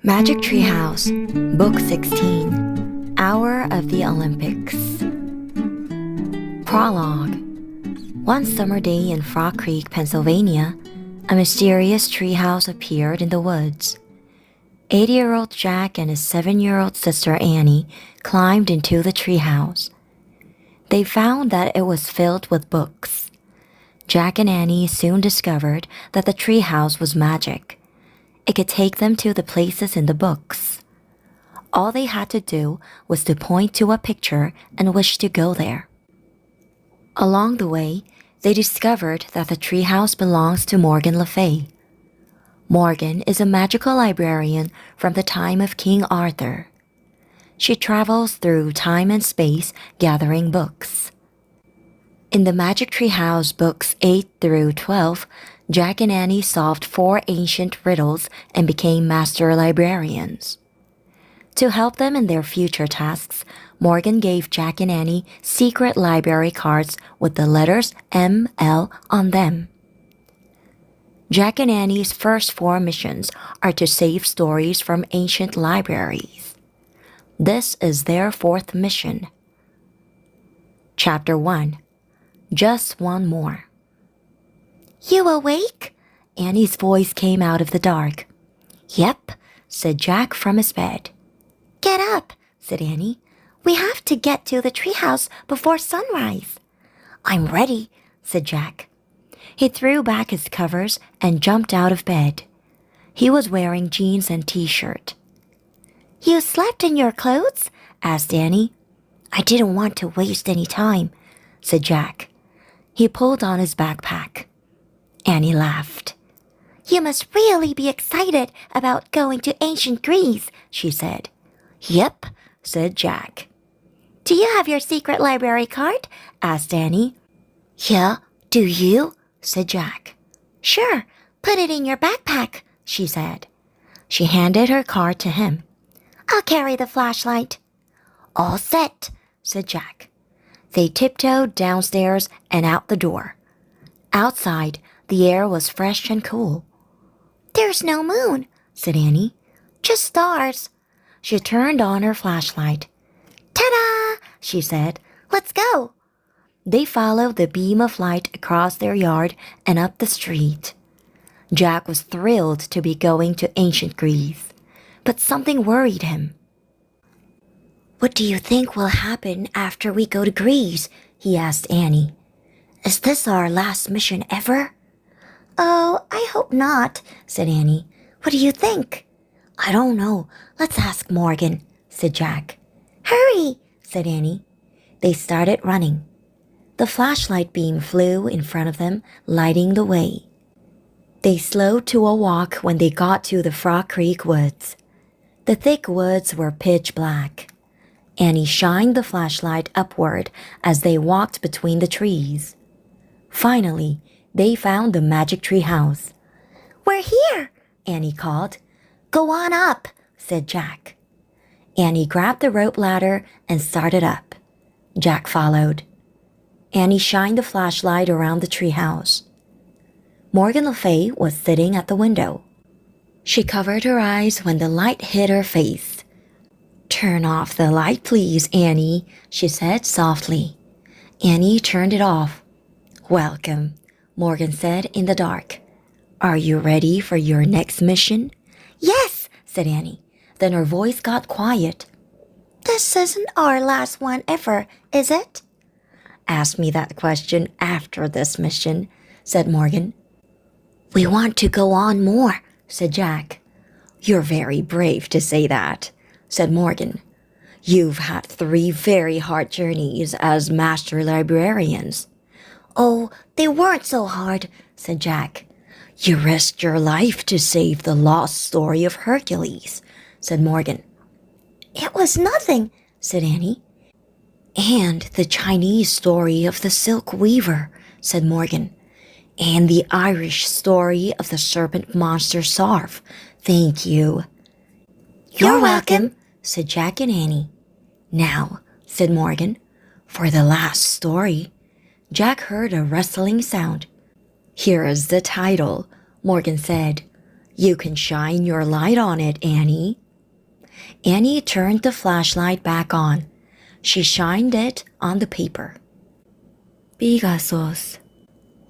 Magic Treehouse, Book 16, Hour of the Olympics. Prologue. One summer day in Frog Creek, Pennsylvania, a mysterious treehouse appeared in the woods. 80-year-old Jack and his 7-year-old sister Annie climbed into the treehouse. They found that it was filled with books. Jack and Annie soon discovered that the treehouse was magic. It could take them to the places in the books. All they had to do was to point to a picture and wish to go there. Along the way, they discovered that the treehouse belongs to Morgan Le Fay. Morgan is a magical librarian from the time of King Arthur. She travels through time and space gathering books. In the Magic Treehouse books 8 through 12, Jack and Annie solved 4 ancient riddles and became master librarians. To help them in their future tasks, Morgan gave Jack and Annie secret library cards with the letters M.L. on them. Jack and Annie's first 4 missions are to save stories from ancient libraries. This is their 4th mission. Chapter 1. Just one more. "You awake?" Annie's voice came out of the dark. "Yep," said Jack from his bed. "Get up," said Annie. "We have to get to the treehouse before sunrise." "I'm ready," said Jack. He threw back his covers and jumped out of bed. He was wearing jeans and t-shirt. "You slept in your clothes?" asked Annie. "I didn't want to waste any time," said Jack. He pulled on his backpack. Annie laughed. "You must really be excited about going to ancient Greece," she said. "Yep," said Jack. "Do you have your secret library card?" asked Annie. "Yeah, do you?" said Jack. "Sure, put it in your backpack," she said. She handed her card to him. "I'll carry the flashlight." "All set," said Jack. They tiptoed downstairs and out the door. Outside, the air was fresh and cool. "There's no moon," said Annie. "Just stars." She turned on her flashlight. "Ta-da!" she said. "Let's go." They followed the beam of light across their yard and up the street. Jack was thrilled to be going to ancient Greece, but something worried him. "What do you think will happen after we go to Greece?" he asked Annie. "Is this our last mission ever?" "Oh, I hope not," said Annie. "What do you think?" "I don't know. Let's ask Morgan," said Jack. "Hurry," said Annie. They started running. The flashlight beam flew in front of them, lighting the way. They slowed to a walk when they got to the Frog Creek woods. The thick woods were pitch black. Annie shined the flashlight upward as they walked between the trees. Finally, they found the Magic Treehouse. "We're here," Annie called. "Go on up," said Jack. Annie grabbed the rope ladder and started up. Jack followed. Annie shined the flashlight around the treehouse. Morgan Le Fay was sitting at the window. She covered her eyes when the light hit her face. "Turn off the light, please, Annie," she said softly. Annie turned it off. "Welcome," Morgan said in the dark. "Are you ready for your next mission?" "Yes," said Annie. Then her voice got quiet. "This isn't our last one ever, is it?" "Ask me that question after this mission," said Morgan. "We want to go on more," said Jack. "You're very brave to say that," said Morgan. "You've had 3 very hard journeys as master librarians." "Oh, they weren't so hard," said Jack. "You risked your life to save the lost story of Hercules," said Morgan. "It was nothing," said Annie. "And the Chinese story of the silk weaver," said Morgan. "And the Irish story of the serpent monster Sarf. Thank you." "You're welcome," said Jack and Annie. "Now," said Morgan, "for the last story." Jack heard a rustling sound. "Here is the title," Morgan said. You can shine your light on it, Annie. Annie turned the flashlight back on. She shined it on the paper. Pegasus.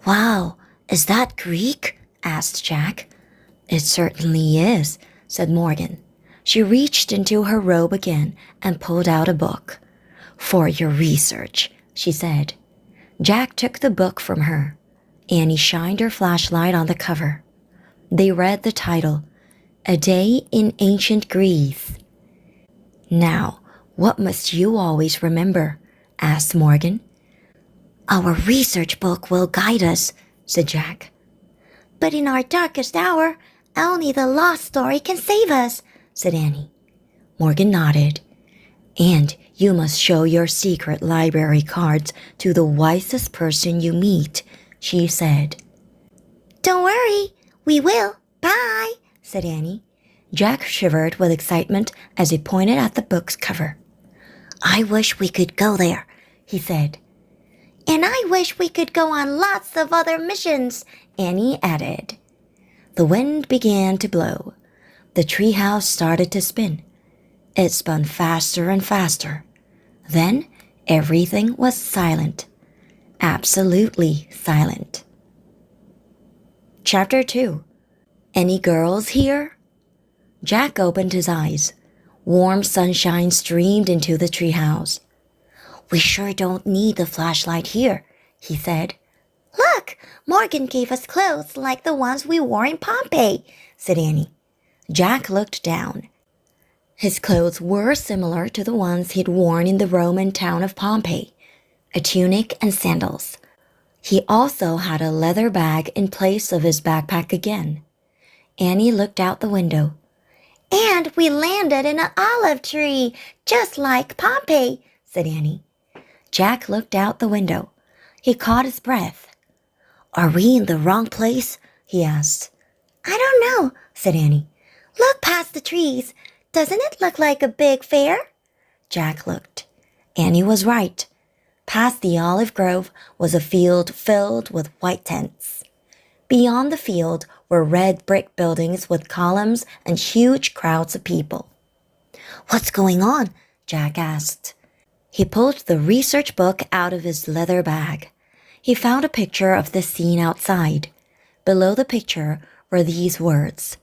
Wow, is that Greek? Asked Jack. It certainly is, said Morgan. She reached into her robe again and pulled out a book. For your research, she said. Jack took the book from her. Annie shined her flashlight on the cover. They read the title, A Day in Ancient Greece. Now, what must you always remember? Asked Morgan. Our research book will guide us, said Jack. But in our darkest hour, only the lost story can save us, said Annie. Morgan nodded. And you must show your secret library cards to the wisest person you meet, she said. Don't worry, we will. Bye, said Annie. Jack shivered with excitement as he pointed at the book's cover. I wish we could go there, he said. And I wish we could go on lots of other missions, Annie added. The wind began to blow. The treehouse started to spin. It spun faster and faster. Then everything was silent. Absolutely silent. Chapter 2. Any girls here? Jack opened his eyes. Warm sunshine streamed into the treehouse. We sure don't need the flashlight here, he said. Look, Morgan gave us clothes like the ones we wore in Pompeii, said Annie. Jack looked down. His clothes were similar to the ones he'd worn in the Roman town of Pompeii, a tunic and sandals. He also had a leather bag in place of his backpack again. Annie looked out the window. And we landed in an olive tree, just like Pompeii, said Annie. Jack looked out the window. He caught his breath. Are we in the wrong place? He asked. I don't know, said Annie. Look past the trees. Doesn't it look like a big fair? Jack looked. Annie was right. Past the olive grove was a field filled with white tents. Beyond the field were red brick buildings with columns and huge crowds of people. What's going on? Jack asked. He pulled the research book out of his leather bag. He found a picture of the scene outside. Below the picture were these words.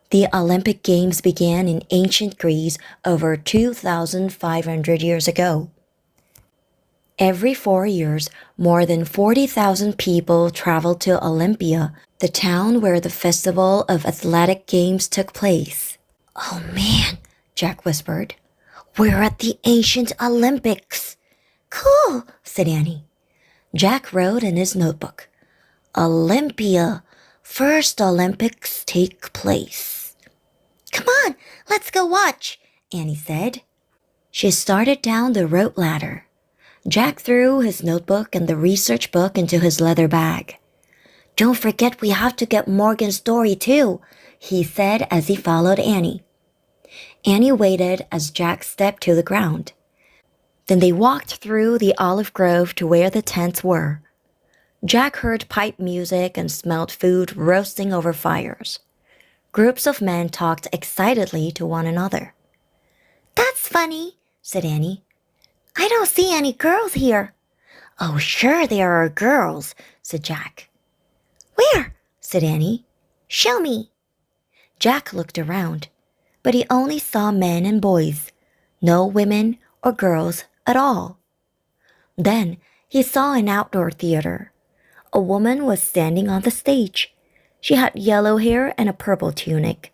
The Olympic Games began in ancient Greece over 2,500 years ago. Every 4 years, more than 40,000 people traveled to Olympia, the town where the festival of athletic games took place. Oh man, Jack whispered. We're at the ancient Olympics. Cool, said Annie. Jack wrote in his notebook. Olympia, first Olympics take place. Come on, let's go watch, Annie said. She started down the rope ladder. Jack threw his notebook and the research book into his leather bag. Don't forget we have to get Morgan's story too, he said as he followed Annie. Annie waited as Jack stepped to the ground. Then they walked through the olive grove to where the tents were. Jack heard pipe music and smelled food roasting over fires. Groups of men talked excitedly to one another. That's funny, said Annie. I don't see any girls here. Oh, sure there are girls, said Jack. Where? said Annie. Show me. Jack looked around, but he only saw men and boys, no women or girls at all. Then he saw an outdoor theater. A woman was standing on the stage. She had yellow hair and a purple tunic.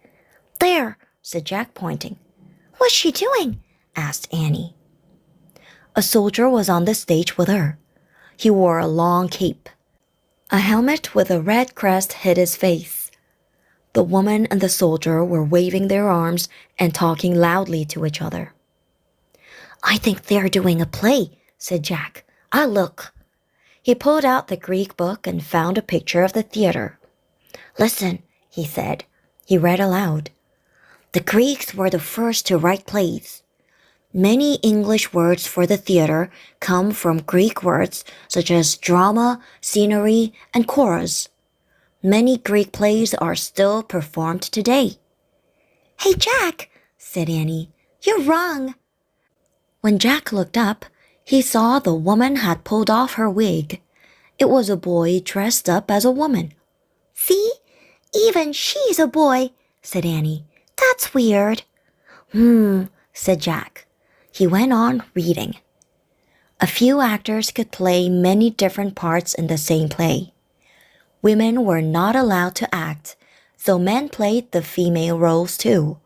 There, said Jack, pointing. What's she doing? asked Annie. A soldier was on the stage with her. He wore a long cape. A helmet with a red crest hid his face. The woman and the soldier were waving their arms and talking loudly to each other. I think they're doing a play, said Jack. I'll look. He pulled out the Greek book and found a picture of the theater. Listen, he said. He read aloud. The Greeks were the first to write plays. Many English words for the theater come from Greek words such as drama, scenery, and chorus. Many Greek plays are still performed today. Hey, Jack, said Annie, you're wrong. When Jack looked up, he saw the woman had pulled off her wig. It was a boy dressed up as a woman. See? Even she's a boy, said Annie. That's weird. Said Jack. He went on reading. A few actors could play many different parts in the same play. Women were not allowed to act, so men played the female roles too.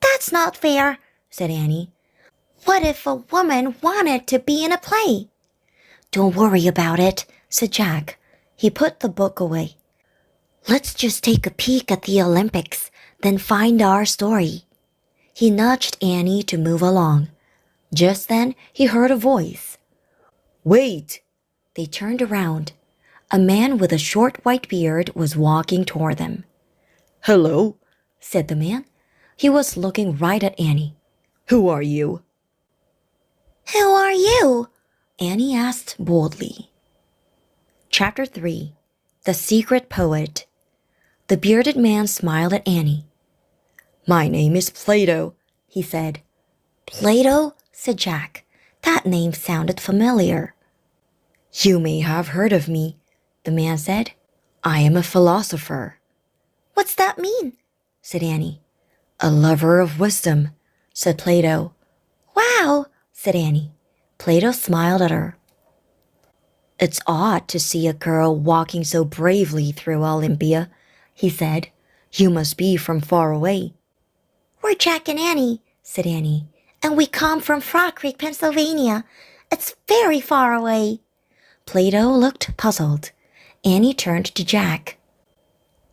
That's not fair, said Annie. What if a woman wanted to be in a play? Don't worry about it, said Jack. He put the book away. Let's just take a peek at the Olympics, then find our story. He nudged Annie to move along. Just then, he heard a voice. Wait! They turned around. A man with a short white beard was walking toward them. Hello, said the man. He was looking right at Annie. Who are you? Who are you? Annie asked boldly. Chapter 3. The Secret Poet. The bearded man smiled at Annie. My name is Plato, he said. Plato? Said Jack. That name sounded familiar. You may have heard of me, the man said. I am a philosopher. What's that mean? Said Annie. A lover of wisdom, said Plato. Wow, said Annie. Plato smiled at her. It's odd to see a girl walking so bravely through Olympia, he said. You must be from far away. We're Jack and Annie, said Annie, and we come from Frog Creek, Pennsylvania. It's very far away. Plato looked puzzled. Annie turned to Jack.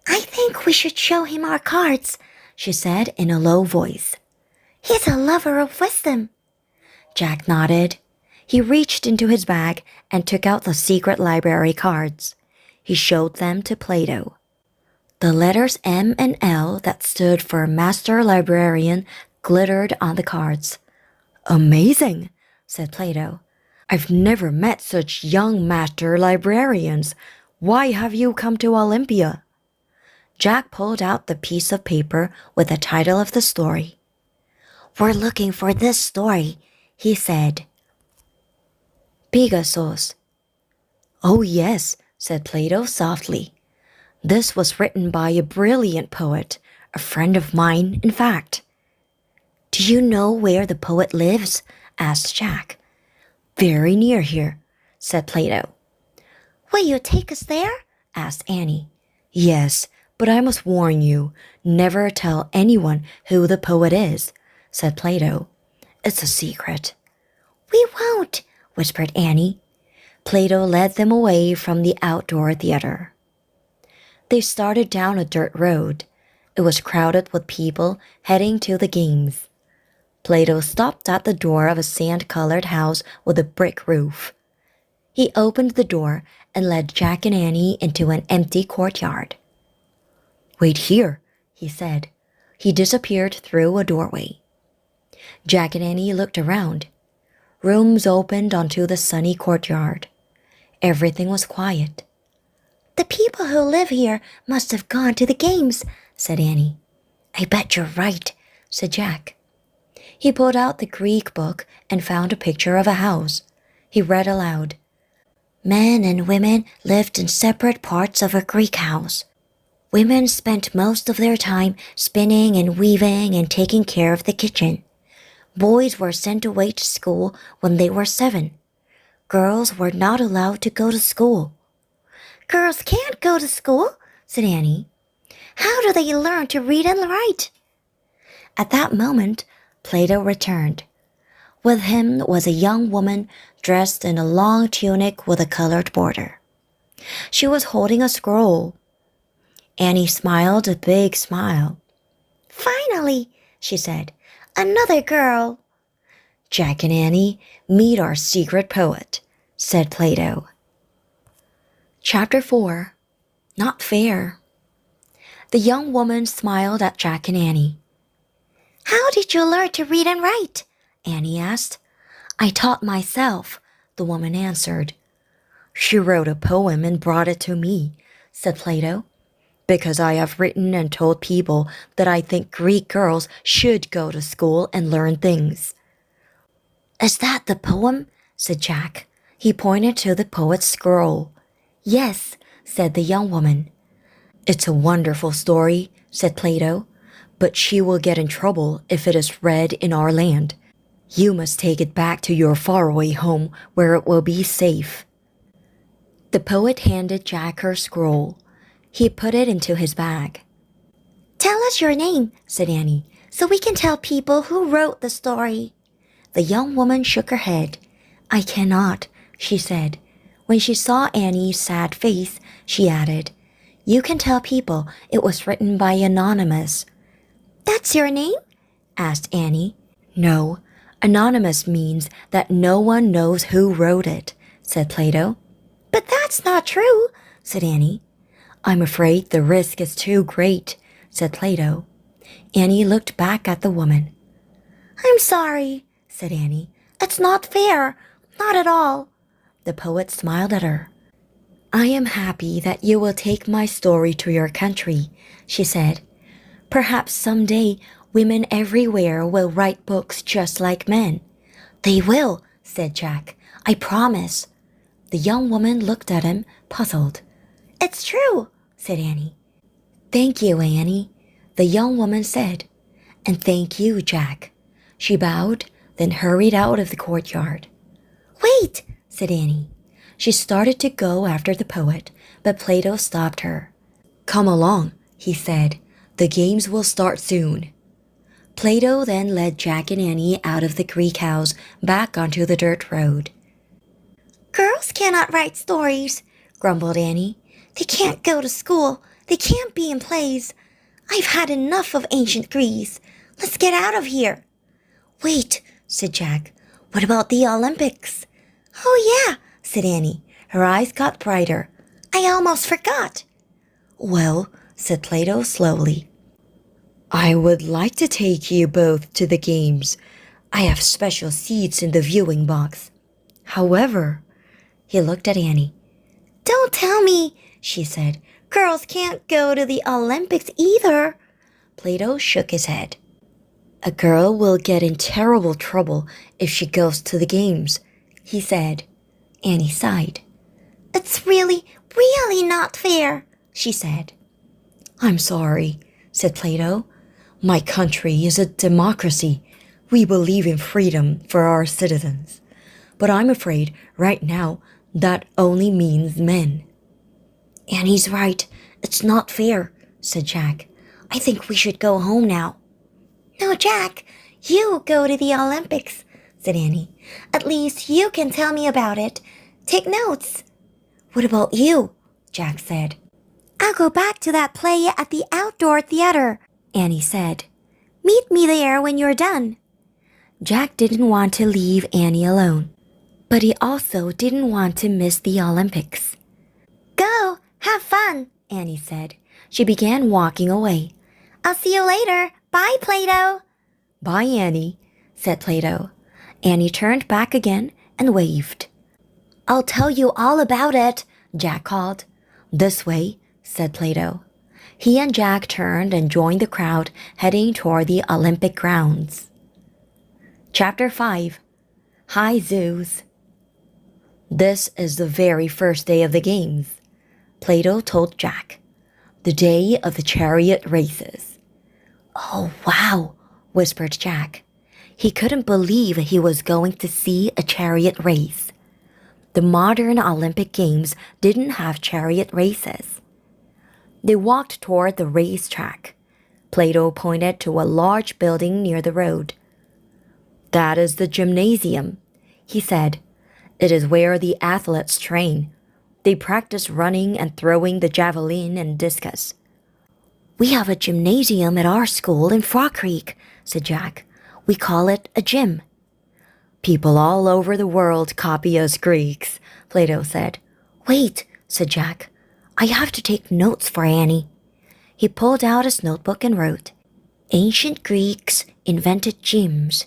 I think we should show him our cards, she said in a low voice. He's a lover of wisdom. Jack nodded. He reached into his bag and took out the secret library cards. He showed them to Plato. The letters M and L that stood for Master Librarian glittered on the cards. Amazing, said Plato. I've never met such young master librarians. Why have you come to Olympia? Jack pulled out the piece of paper with the title of the story. We're looking for this story, he said. Pegasus. Oh yes, said Plato softly. This was written by a brilliant poet, a friend of mine, in fact. Do you know where the poet lives? Asked Jack. Very near here, said Plato. Will you take us there? Asked Annie. Yes, but I must warn you, never tell anyone who the poet is, said Plato. It's a secret. We won't, whispered Annie. Plato led them away from the outdoor theater. They started down a dirt road. It was crowded with people heading to the games. Plato stopped at the door of a sand-colored house with a brick roof. He opened the door and led Jack and Annie into an empty courtyard. Wait here, he said. He disappeared through a doorway. Jack and Annie looked around. Rooms opened onto the sunny courtyard. Everything was quiet. The people who live here must have gone to the games, said Annie. I bet you're right, said Jack. He pulled out the Greek book and found a picture of a house. He read aloud. Men and women lived in separate parts of a Greek house. Women spent most of their time spinning and weaving and taking care of the kitchen. Boys were sent away to school when they were 7. Girls were not allowed to go to school. Girls can't go to school, said Annie. How do they learn to read and write? At that moment, Plato returned. With him was a young woman dressed in a long tunic with a colored border. She was holding a scroll. Annie smiled a big smile. Finally, she said, another girl. Jack and Annie, meet our secret poet, said Plato. Chapter 4. Not Fair. The young woman smiled at Jack and Annie. How did you learn to read and write? Annie asked. I taught myself, the woman answered. She wrote a poem and brought it to me, said Plato. Because I have written and told people that I think Greek girls should go to school and learn things. Is that the poem? Said Jack. He pointed to the poet's scroll. Yes, said the young woman. It's a wonderful story, said Plato, but she will get in trouble if it is read in our land. You must take it back to your faraway home where it will be safe. The poet handed Jack her scroll. He put it into his bag. Tell us your name, said Annie, so we can tell people who wrote the story. The young woman shook her head. I cannot, she said. When she saw Annie's sad face, she added, You can tell people it was written by Anonymous. That's your name? Asked Annie. No, Anonymous means that no one knows who wrote it, said Plato. But that's not true, said Annie. I'm afraid the risk is too great, said Plato. Annie looked back at the woman. I'm sorry, said Annie. It's not fair, not at all. The poet smiled at her. I am happy that you will take my story to your country, she said. Perhaps someday women everywhere will write books just like men. They will, said Jack. I promise. The young woman looked at him, puzzled. It's true, said Annie. Thank you, Annie, the young woman said. And thank you, Jack. She bowed, then hurried out of the courtyard. Wait, said Annie. She started to go after the poet, but Plato stopped her. Come along, he said. The games will start soon. Plato then led Jack and Annie out of the Greek house back onto the dirt road. Girls cannot write stories, grumbled Annie. They can't go to school. They can't be in plays. I've had enough of ancient Greece. Let's get out of here. Wait, said Jack. What about the Olympics? Oh, yeah, said Annie. Her eyes got brighter. I almost forgot. Well, said Plato slowly, I would like to take you both to the games. I have special seats in the viewing box. However, he looked at Annie. Don't tell me, she said. Girls can't go to the Olympics either. Plato shook his head. A girl will get in terrible trouble if she goes to the games, he said. Annie sighed. It's really, really not fair, she said. I'm sorry, said Plato. My country is a democracy. We believe in freedom for our citizens. But I'm afraid right now that only means men. Annie's right. It's not fair, said Jack. I think we should go home now. No, Jack, you go to the Olympics, said Annie. At least you can tell me about it. Take notes. What about you? Jack said. I'll go back to that play at the outdoor theater, Annie said. Meet me there when you're done. Jack didn't want to leave Annie alone, but he also didn't want to miss the Olympics. Go, have fun, Annie said. She began walking away. I'll see you later. Bye, Plato. Bye, Annie, said Plato. Annie turned back again and waved. I'll tell you all about it, Jack called. This way, said Plato. He and Jack turned and joined the crowd heading toward the Olympic grounds. Chapter 5. Hi, Zeus. This is the very first day of the games, Plato told Jack. The day of the chariot races. Oh, wow, whispered Jack. He couldn't believe he was going to see a chariot race. The modern Olympic Games didn't have chariot races. They walked toward the racetrack. Plato pointed to a large building near the road. That is the gymnasium, he said. It is where the athletes train. They practice running and throwing the javelin and discus. We have a gymnasium at our school in Frog Creek, said Jack. We call it a gym. People all over the world copy us Greeks, Plato said. Wait, said Jack. I have to take notes for Annie. He pulled out his notebook and wrote, Ancient Greeks invented gyms.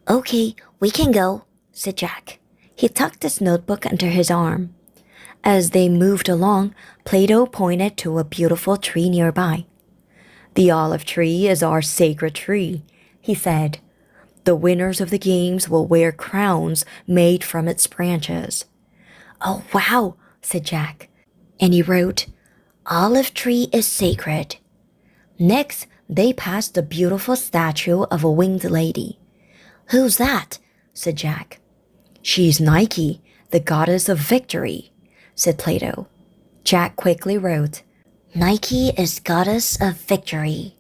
Okay, we can go, said Jack. He tucked his notebook under his arm. As they moved along, Plato pointed to a beautiful tree nearby. "The olive tree is our sacred tree," he said. "The winners of the games will wear crowns made from its branches." "Oh, wow," said Jack. And he wrote, "Olive tree is sacred." Next, they passed the beautiful statue of a winged lady. "Who's that?" said Jack. "She's Nike, the goddess of victory," said Plato. Jack quickly wrote, "Nike is goddess of victory."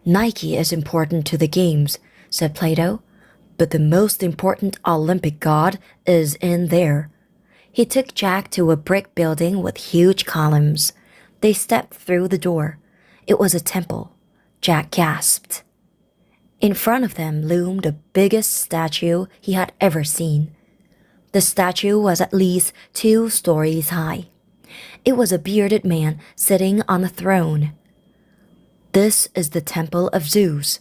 "Nike is important to the games," said Plato, "but the most important Olympic god is in there." He took Jack to a brick building with huge columns. They stepped through the door. It was a temple. Jack gasped. In front of them loomed the biggest statue he had ever seen. The statue was at least 2 stories high. It was a bearded man sitting on a throne. "This is the temple of Zeus,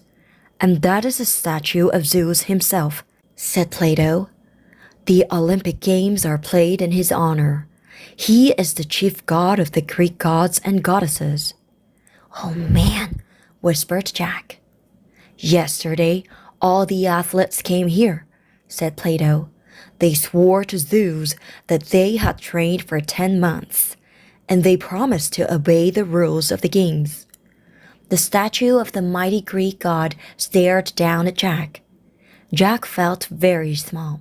and that is a statue of Zeus himself," said Plato. "The Olympic Games are played in his honor. He is the chief god of the Greek gods and goddesses." "Oh man," whispered Jack. "Yesterday, all the athletes came here," said Plato. "They swore to Zeus that they had trained for 10 months, and they promised to obey the rules of the games." The statue of the mighty Greek god stared down at Jack. Jack felt very small.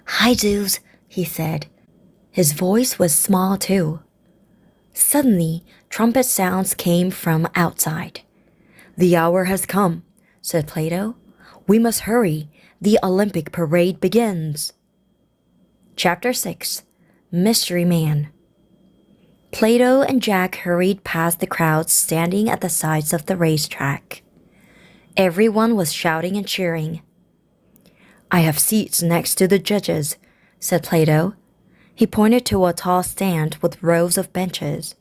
"Hi, Zeus," he said. His voice was small too. Suddenly, trumpet sounds came from outside. "The hour has come," said Plato. "We must hurry. The Olympic parade begins." Chapter 6. Mystery Man. Plato and Jack hurried past the crowds standing at the sides of the racetrack. Everyone was shouting and cheering. "I have seats next to the judges," said Plato. He pointed to a tall stand with rows of benches.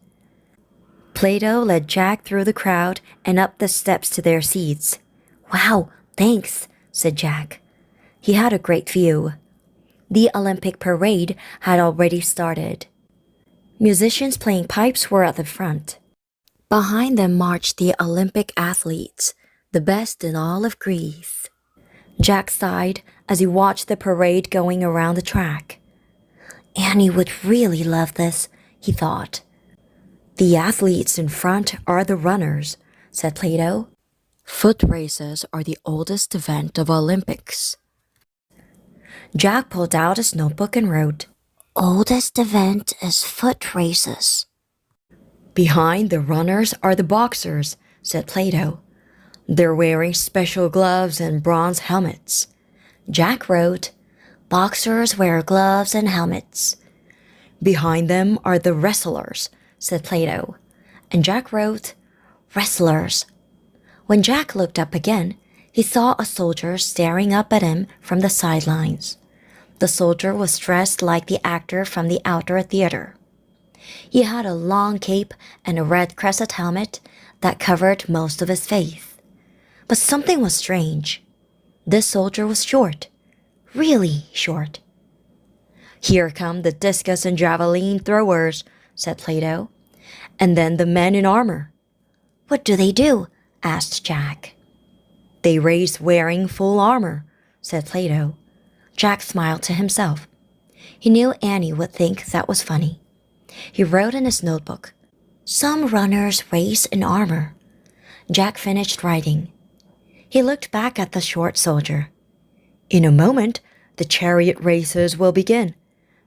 Plato led Jack through the crowd and up the steps to their seats. "Wow, thanks," said Jack. He had a great view. The Olympic parade had already started. Musicians playing pipes were at the front. Behind them marched the Olympic athletes, the best in all of Greece. Jack sighed as he watched the parade going around the track. Annie would really love this, he thought. "The athletes in front are the runners," said Plato. "Foot races are the oldest event of Olympics." Jack pulled out his notebook and wrote, "Oldest event is foot races." "Behind the runners are the boxers," said Plato. "They're wearing special gloves and bronze helmets." Jack wrote, "Boxers wear gloves and helmets." "Behind them are the wrestlers," said Plato. And Jack wrote, "Wrestlers." When Jack looked up again, he saw a soldier staring up at him from the sidelines. The soldier was dressed like the actor from the outdoor theater. He had a long cape and a red crescent helmet that covered most of his face. But something was strange. This soldier was short, really short. "Here come the discus and javelin throwers," said Plato. "And then the men in armor." "What do they do?" asked Jack. "They race wearing full armor," said Plato. Jack smiled to himself. He knew Annie would think that was funny. He wrote in his notebook, "Some runners race in armor." Jack finished writing. He looked back at the short soldier. "In a moment, the chariot races will begin,"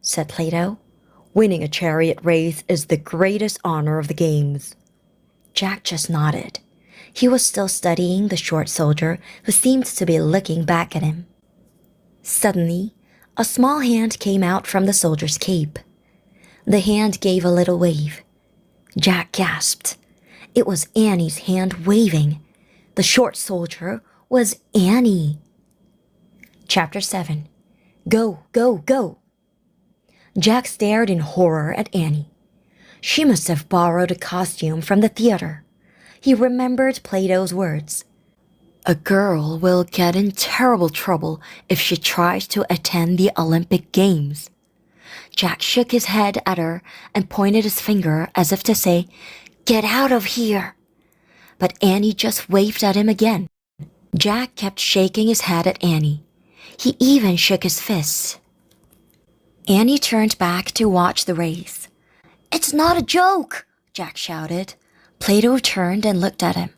said Plato. "Winning a chariot race is the greatest honor of the games." Jack just nodded. He was still studying the short soldier who seemed to be looking back at him. Suddenly, a small hand came out from the soldier's cape. The hand gave a little wave. Jack gasped. It was Annie's hand waving. The short soldier was Annie. Chapter 7. Go, go, go. Jack stared in horror at Annie. She must have borrowed a costume from the theater. He remembered Plato's words. "A girl will get in terrible trouble if she tries to attend the Olympic Games." Jack shook his head at her and pointed his finger as if to say, "Get out of here!" But Annie just waved at him again. Jack kept shaking his head at Annie. He even shook his fists. Annie turned back to watch the race. "It's not a joke!" Jack shouted. Plato turned and looked at him.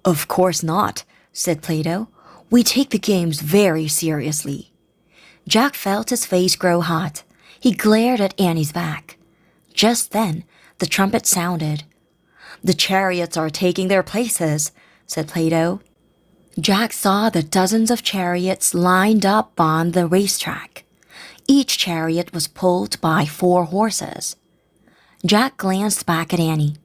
"Of course not," said Plato. "We take the games very seriously." Jack felt his face grow hot. He glared at Annie's back. Just then, the trumpet sounded. "The chariots are taking their places," said Plato. Jack saw the dozens of chariots lined up on the racetrack. Each chariot was pulled by 4 horses. Jack glanced back at Annie.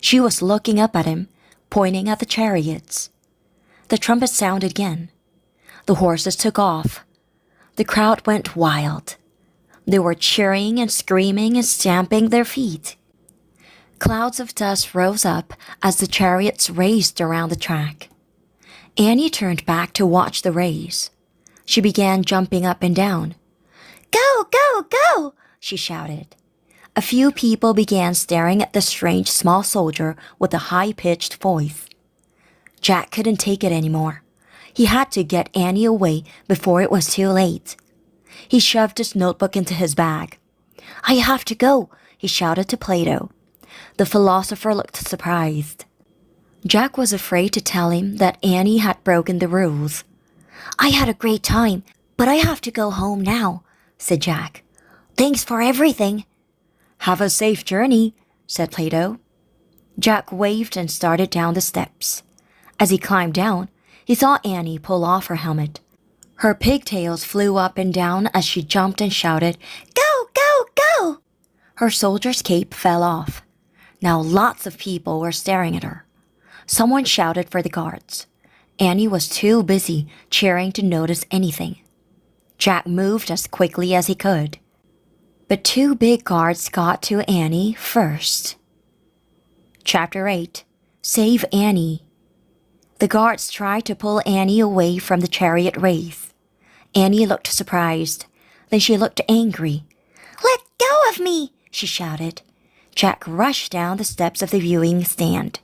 She was looking up at him, pointing at the chariots. The trumpet sounded again. The horses took off. The crowd went wild. They were cheering and screaming and stamping their feet. Clouds of dust rose up as the chariots raced around the track. Annie turned back to watch the race. She began jumping up and down. "Go, go, go!" she shouted. A few people began staring at the strange small soldier with a high-pitched voice. Jack couldn't take it anymore. He had to get Annie away before it was too late. He shoved his notebook into his bag. "I have to go," he shouted to Plato. The philosopher looked surprised. Jack was afraid to tell him that Annie had broken the rules. "I had a great time, but I have to go home now," said Jack. "Thanks for everything." "Have a safe journey," said Plato. Jack waved and started down the steps. As he climbed down, he saw Annie pull off her helmet. Her pigtails flew up and down as she jumped and shouted, "Go, go, go!" Her soldier's cape fell off. Now lots of people were staring at her. Someone shouted for the guards. Annie was too busy cheering to notice anything. Jack moved as quickly as he could. But 2 big guards got to Annie first. Chapter 8. Save Annie. The guards tried to pull Annie away from the chariot race. Annie looked surprised. Then she looked angry. "Let go of me!" she shouted. Jack rushed down the steps of the viewing stand.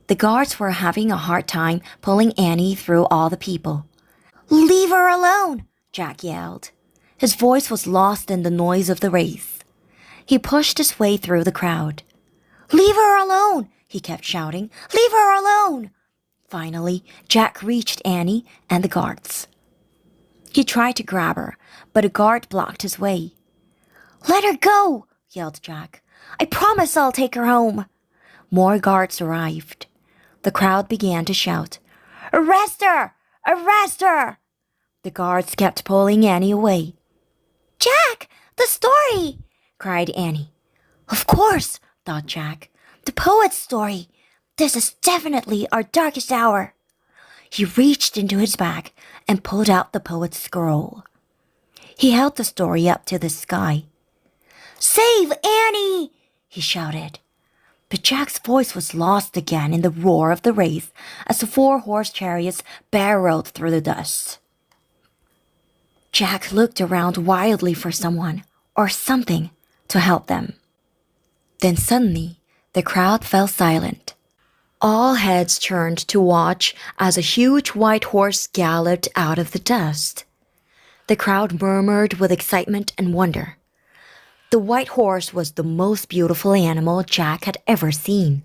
The guards were having a hard time pulling Annie through all the people. "Leave her alone!" Jack yelled. His voice was lost in the noise of the race. He pushed his way through the crowd. "Leave her alone!" he kept shouting. "Leave her alone!" Finally, Jack reached Annie and the guards. He tried to grab her, but a guard blocked his way. "Let her go!" yelled Jack. "I promise I'll take her home." More guards arrived. The crowd began to shout, "Arrest her! Arrest her!" The guards kept pulling Annie away. "Jack, the story!" cried Annie. "Of course," thought Jack. "The poet's story. This is definitely our darkest hour." He reached into his bag and pulled out the poet's scroll. He held the story up to the sky. "Save Annie!" he shouted. But Jack's voice was lost again in the roar of the race as the 4-horse chariots barreled through the dust. Jack looked around wildly for someone or something to help them. Then suddenly, the crowd fell silent. All heads turned to watch as a huge white horse galloped out of the dust. The crowd murmured with excitement and wonder. The white horse was the most beautiful animal Jack had ever seen.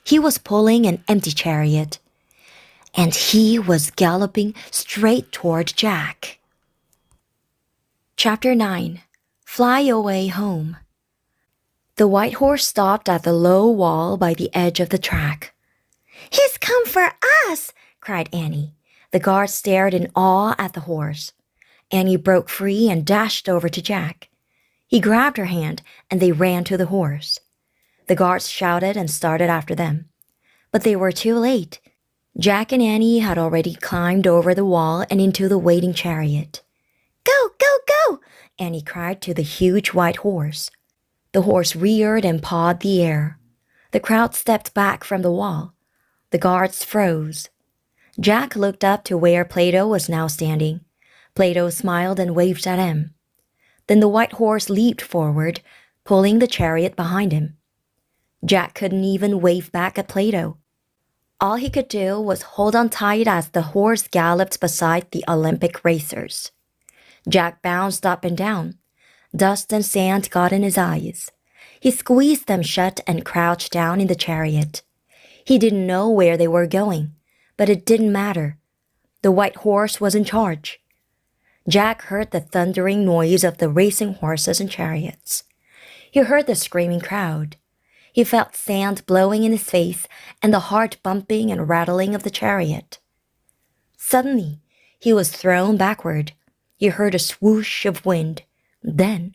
He was pulling an empty chariot, and he was galloping straight toward Jack. Chapter 9. Fly Away Home. The white horse stopped at the low wall by the edge of the track. "He's come for us!" cried Annie. The guards stared in awe at the horse. Annie broke free and dashed over to Jack. He grabbed her hand and they ran to the horse. The guards shouted and started after them. But they were too late. Jack and Annie had already climbed over the wall and into the waiting chariot. "Go, go, go!" Annie cried to the huge white horse. The horse reared and pawed the air. The crowd stepped back from the wall. The guards froze. Jack looked up to where Plato was now standing. Plato smiled and waved at him. Then the white horse leaped forward, pulling the chariot behind him. Jack couldn't even wave back at Plato. All he could do was hold on tight as the horse galloped beside the Olympic racers. Jack bounced up and down. Dust and sand got in his eyes. He squeezed them shut and crouched down in the chariot. He didn't know where they were going, but it didn't matter. The white horse was in charge. Jack heard the thundering noise of the racing horses and chariots. He heard the screaming crowd. He felt sand blowing in his face and the hard bumping and rattling of the chariot. Suddenly, he was thrown backward. He heard a swoosh of wind. Then,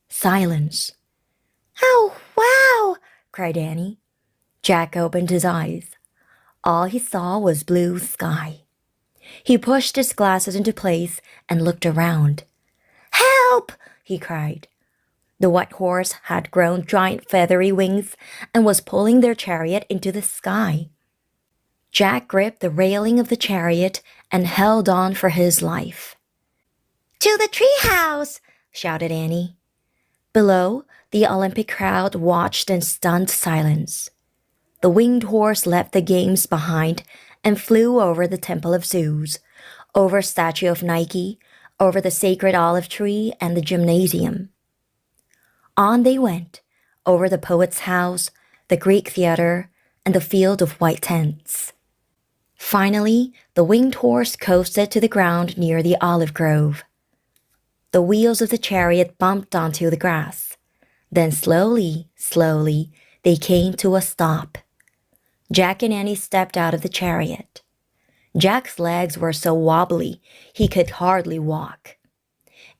silence. "Oh, wow!" cried Annie. Jack opened his eyes. All he saw was blue sky. He pushed his glasses into place and looked around. "Help!" he cried. The white horse had grown giant feathery wings and was pulling their chariot into the sky. Jack gripped the railing of the chariot and held on for his life. "To the treehouse!" shouted Annie. Below, the Olympic crowd watched in stunned silence. The winged horse left the games behind and flew over the Temple of Zeus, over statue of Nike, over the sacred olive tree and the gymnasium. On they went, over the poet's house, the Greek theater, and the field of white tents. Finally, the winged horse coasted to the ground near the olive grove. The wheels of the chariot bumped onto the grass. Then slowly, they came to a stop. Jack and Annie stepped out of the chariot. Jack's legs were so wobbly he could hardly walk.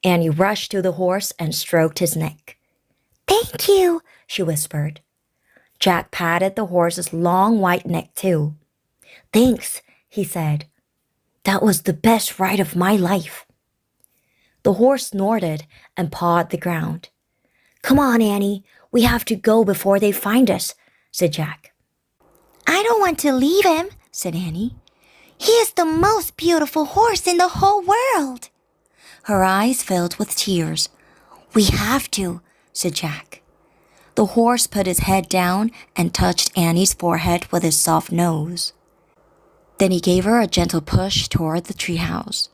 Annie rushed to the horse and stroked his neck. "Thank you," she whispered. Jack patted the horse's long white neck too. "Thanks," he said. "That was the best ride of my life." The horse snorted and pawed the ground. "Come on, Annie, we have to go before they find us," said Jack. "I don't want to leave him," said Annie. "He is the most beautiful horse in the whole world." Her eyes filled with tears. "We have to," said Jack. The horse put his head down and touched Annie's forehead with his soft nose. Then he gave her a gentle push toward the treehouse.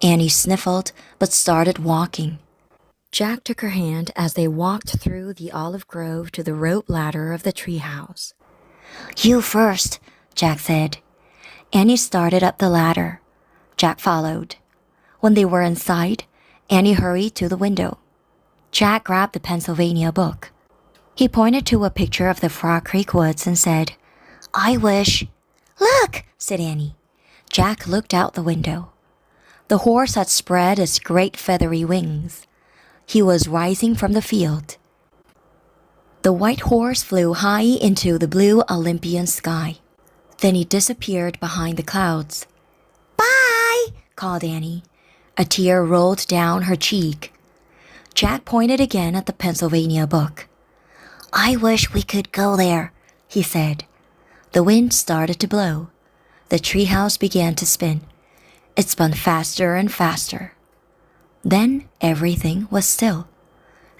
Annie sniffled but started walking. Jack took her hand as they walked through the olive grove to the rope ladder of the treehouse. "You first," Jack said. Annie started up the ladder. Jack followed. When they were inside, Annie hurried to the window. Jack grabbed the Pennsylvania book. He pointed to a picture of the Frog Creek woods and said, "I wish—" "Look," said Annie. Jack looked out the window. The horse had spread his great feathery wings. He was rising from the field. The white horse flew high into the blue Olympian sky. Then he disappeared behind the clouds. "Bye!" called Annie. A tear rolled down her cheek. Jack pointed again at the Pennsylvania book. "I wish we could go there," he said. The wind started to blow. The treehouse began to spin. It spun faster and faster. Then everything was still.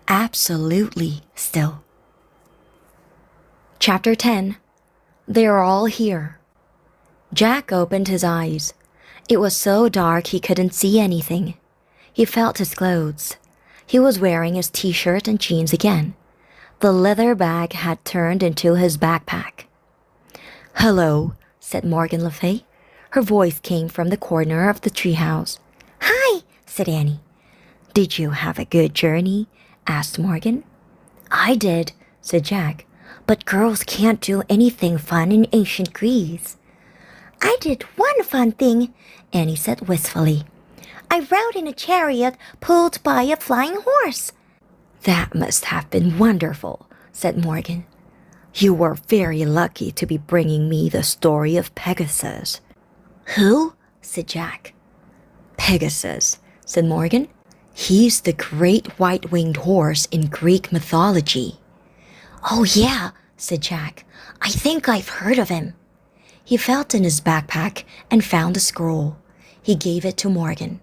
Absolutely still. Chapter 10. They're all here. Jack opened his eyes. It was so dark he couldn't see anything. He felt his clothes. He was wearing his t-shirt and jeans again. The leather bag had turned into his backpack. "Hello," said Morgan Le Fay. Her voice came from the corner of the treehouse. "Hi," said Annie. "Did you have a good journey?" asked Morgan. "I did," said Jack. "But girls can't do anything fun in ancient Greece." "I did one fun thing," Annie said wistfully. "I rode in a chariot pulled by a flying horse." "That must have been wonderful," said Morgan. "You were very lucky to be bringing me the story of Pegasus." "Who?" said Jack. "Pegasus," said Morgan. "He's the great white-winged horse in Greek mythology." "Oh yeah," said Jack. "I think I've heard of him." He felt in his backpack and found a scroll. He gave it to Morgan.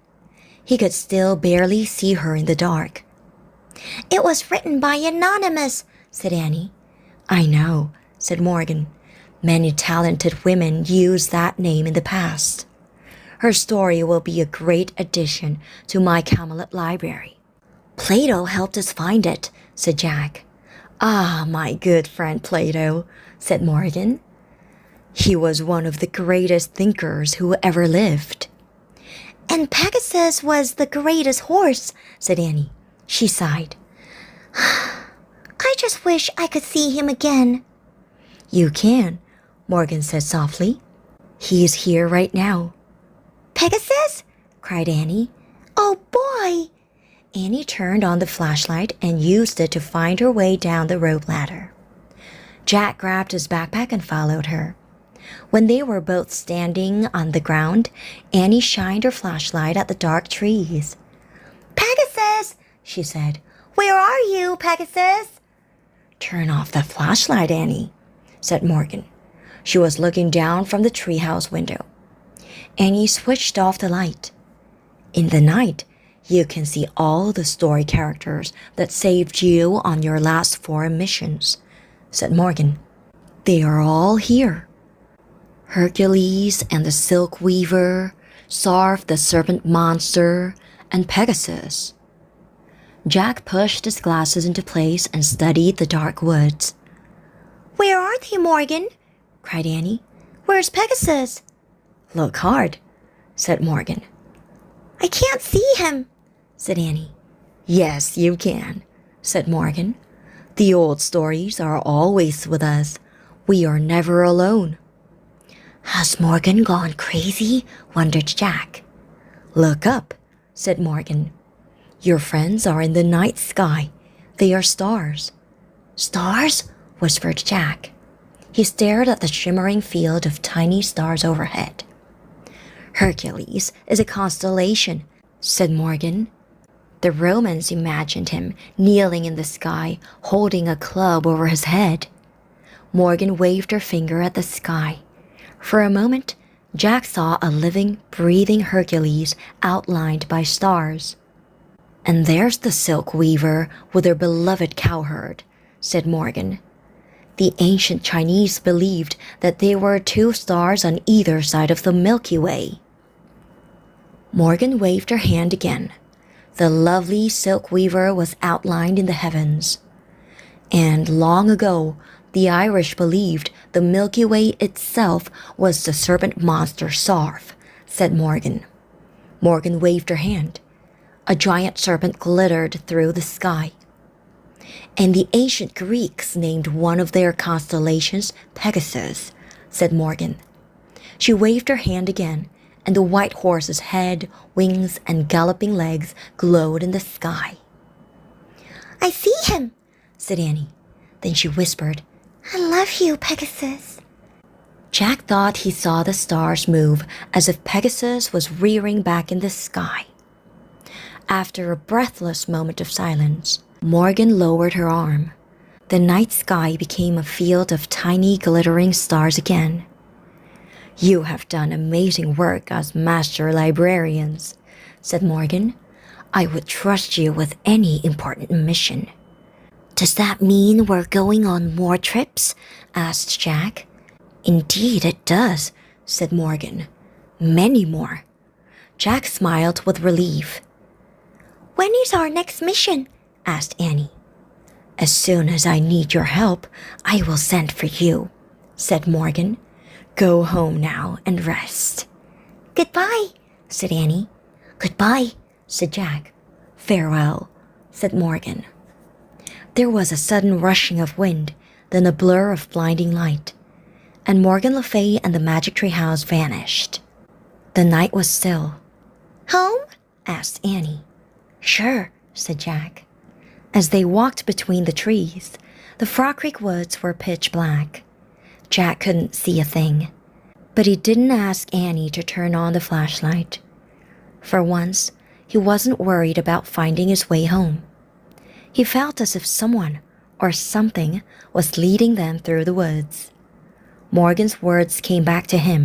He could still barely see her in the dark. "It was written by Anonymous," said Annie. "I know," said Morgan. "Many talented women used that name in the past. Her story will be a great addition to my Camelot library." "Plato helped us find it," said Jack. "Ah, my good friend Plato," said Morgan. "He was one of the greatest thinkers who ever lived." "And Pegasus was the greatest horse," said Annie. She sighed. "I just wish I could see him again." "You can," Morgan said softly. "He is here right now." "Pegasus?" cried Annie. "Oh boy!" Annie turned on the flashlight and used it to find her way down the rope ladder. Jack grabbed his backpack and followed her. When they were both standing on the ground, Annie shined her flashlight at the dark trees. "Pegasus!" she said. "Where are you, Pegasus?" "Turn off the flashlight, Annie," said Morgan. She was looking down from the treehouse window. Annie switched off the light. "In the night, you can see all the story characters that saved you on your last 4 missions," said Morgan. "They are all here. Hercules and the Silk Weaver, Sarf the Serpent Monster, and Pegasus." Jack pushed his glasses into place and studied the dark woods. "Where are they, Morgan?" cried Annie. "Where's Pegasus?" "Look hard," said Morgan. "I can't see him," said Annie. "Yes, you can," said Morgan. "The old stories are always with us. We are never alone." "Has Morgan gone crazy?" wondered Jack. "Look up," said Morgan. "Your friends are in the night sky. They are stars." "Stars?" whispered Jack. He stared at the shimmering field of tiny stars overhead. "Hercules is a constellation," said Morgan. The Romans imagined him kneeling in the sky, holding a club over his head. Morgan waved her finger at the sky. For a moment, Jack saw a living, breathing Hercules outlined by stars. "And there's the Silk Weaver with her beloved cowherd," said Morgan. The ancient Chinese believed that there were 2 stars on either side of the Milky Way. Morgan waved her hand again. The lovely Silk Weaver was outlined in the heavens. And long ago, the Irish believed the Milky Way itself was the serpent monster Sarf, said Morgan. Morgan waved her hand. A giant serpent glittered through the sky. And the ancient Greeks named one of their constellations Pegasus, said Morgan. She waved her hand again, and the white horse's head, wings, and galloping legs glowed in the sky. "I see him," said Annie. Then she whispered, "I love you, Pegasus." Jack thought he saw the stars move as if Pegasus was rearing back in the sky. After a breathless moment of silence, Morgan lowered her arm. The night sky became a field of tiny glittering stars again. "You have done amazing work as master librarians," said Morgan. "I would trust you with any important mission." "Does that mean we're going on more trips?" asked Jack. "Indeed it does," said Morgan. "Many more." Jack smiled with relief. "When is our next mission?" asked Annie. "As soon as I need your help, I will send for you," said Morgan. "Go home now and rest." "Goodbye," said Annie. "Goodbye," said Jack. "Farewell," said Morgan. There was a sudden rushing of wind, then a blur of blinding light, and Morgan Le Fay and the magic tree house vanished. The night was still. "Home?" asked Annie. "Sure," said Jack. As they walked between the trees, the Frog Creek woods were pitch black. Jack couldn't see a thing, but he didn't ask Annie to turn on the flashlight. For once, he wasn't worried about finding his way home. He felt as if someone or something was leading them through the woods. Morgan's words came back to him.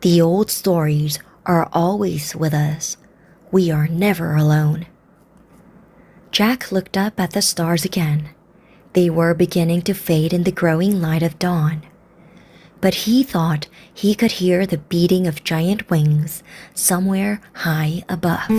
"The old stories are always with us. We are never alone." Jack looked up at the stars again. They were beginning to fade in the growing light of dawn. But he thought he could hear the beating of giant wings somewhere high above.